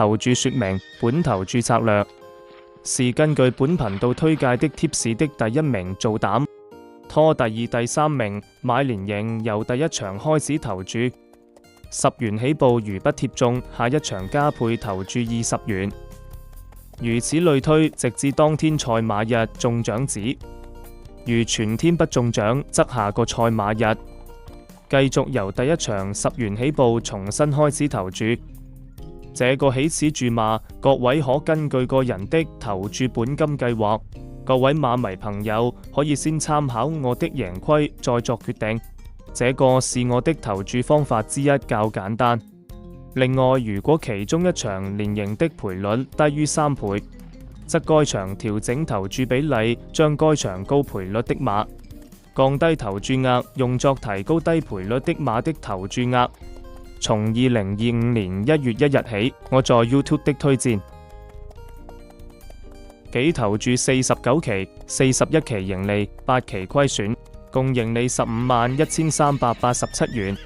投注說明：本投注策略是根據本頻道推介的貼士的第一名做膽，拖第二、第三名買連贏，由第一場開始投注10元起步，如不貼中，下一場加倍投注20元，如此類推，直至當天賽馬日中獎止。如全天不中獎，則下個賽馬日繼續由第一場10元起步重新開始投注。這個起始注碼，各位可根據個人的投注本金計劃。各位馬迷朋友可以先參考我的贏虧，再作決定。這個是我的投注方法之一，較簡單。另外，如果其中一場連贏的賠率低於3倍，則該場調整投注比例，將該場高賠率的馬降低投注額，用作提高低賠率的馬的投注額。從2025年1月1日起，我在 YouTube 的推薦，己投注49期，41期盈利，8期虧損，共盈利151387元。